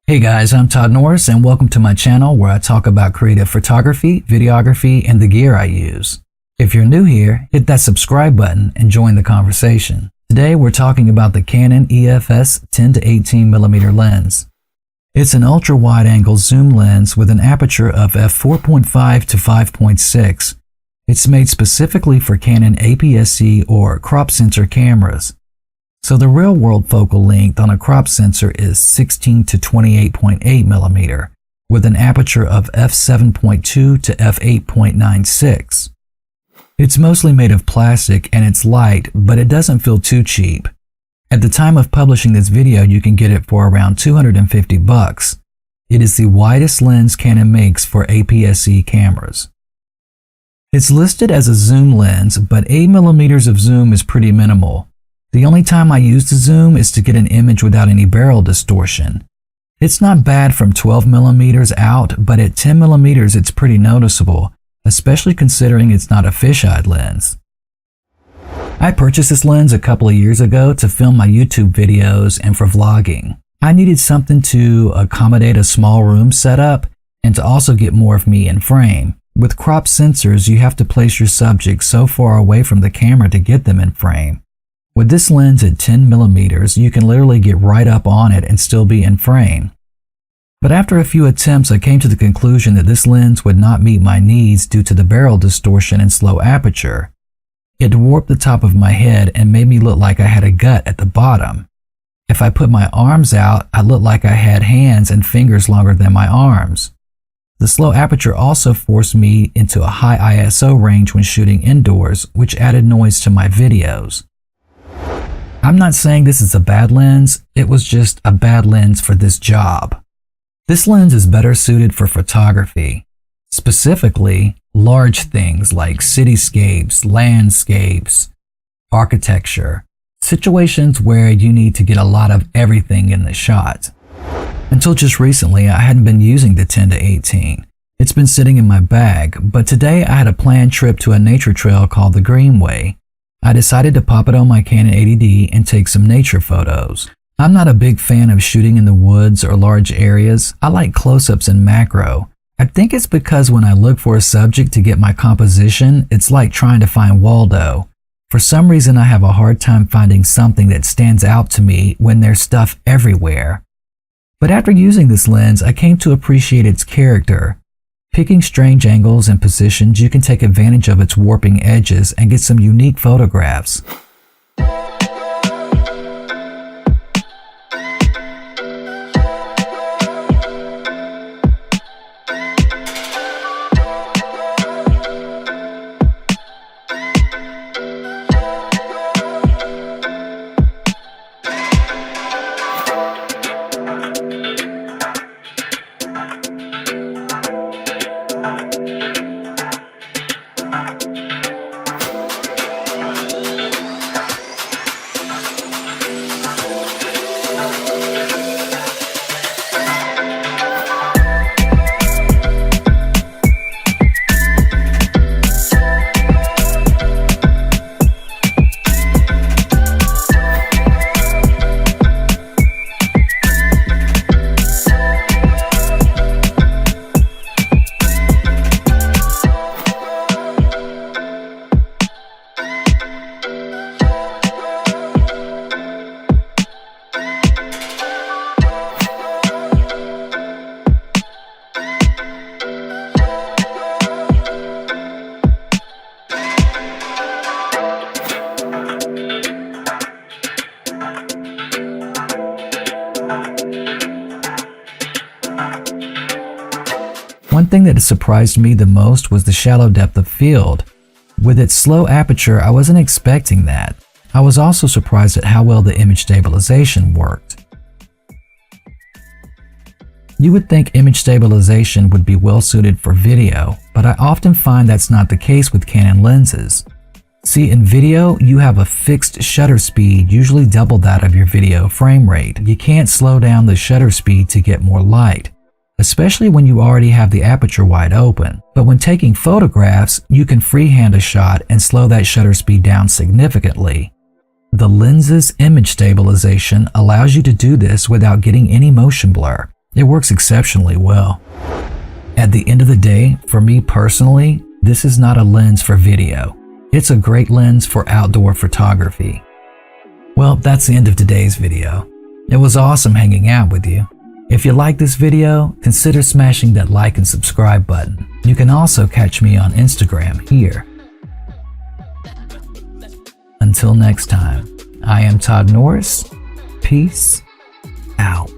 Hey guys, I'm Todd Norris and welcome to my channel where I talk about creative photography, videography, and the gear I use. If you're new here, hit that subscribe button and join the conversation. Today we're talking about the Canon EFS 10 to 18mm lens. It's an ultra-wide-angle zoom lens with an aperture of f4.5 to 5.6. It's made specifically for Canon APS-C or crop sensor cameras. So the real-world focal length on a crop sensor is 16 to 28.8mm, with an aperture of f7.2 to f8.96. It's mostly made of plastic and it's light, but it doesn't feel too cheap. At the time of publishing this video, you can get it for around $250. It is the widest lens Canon makes for APS-C cameras. It's listed as a zoom lens, but 8mm of zoom is pretty minimal. The only time I use the zoom is to get an image without any barrel distortion. It's not bad from 12mm out, but at 10mm it's pretty noticeable, especially considering it's not a fisheye lens. I purchased this lens a couple of years ago to film my YouTube videos and for vlogging. I needed something to accommodate a small room setup and to also get more of me in frame. With crop sensors, you have to place your subject so far away from the camera to get them in frame. With this lens at 10mm, you can literally get right up on it and still be in frame. But after a few attempts, I came to the conclusion that this lens would not meet my needs due to the barrel distortion and slow aperture. It warped the top of my head and made me look like I had a gut at the bottom. If I put my arms out, I looked like I had hands and fingers longer than my arms. The slow aperture also forced me into a high ISO range when shooting indoors, which added noise to my videos. I'm not saying this is a bad lens, it was just a bad lens for this job. This lens is better suited for photography, specifically large things like cityscapes, landscapes, architecture, situations where you need to get a lot of everything in the shot. Until just recently, I hadn't been using the 10 to 18. It's been sitting in my bag, but today I had a planned trip to a nature trail called the Greenway. I decided to pop it on my Canon 80D and take some nature photos. I'm not a big fan of shooting in the woods or large areas. I like close-ups and macro. I think it's because when I look for a subject to get my composition, it's like trying to find Waldo. For some reason, I have a hard time finding something that stands out to me when there's stuff everywhere. But after using this lens, I came to appreciate its character. Picking strange angles and positions, you can take advantage of its warping edges and get some unique photographs. One thing that surprised me the most was the shallow depth of field. With its slow aperture, I wasn't expecting that. I was also surprised at how well the image stabilization worked. You would think image stabilization would be well suited for video, but I often find that's not the case with Canon lenses. See, in video, you have a fixed shutter speed, usually double that of your video frame rate. You can't slow down the shutter speed to get more light, especially when you already have the aperture wide open. But when taking photographs, you can freehand a shot and slow that shutter speed down significantly. The lens's image stabilization allows you to do this without getting any motion blur. It works exceptionally well. At the end of the day, for me personally, this is not a lens for video. It's a great lens for outdoor photography. Well, that's the end of today's video. It was awesome hanging out with you. If you like this video, consider smashing that like and subscribe button. You can also catch me on Instagram here. Until next time, I am Todd Norris. Peace out.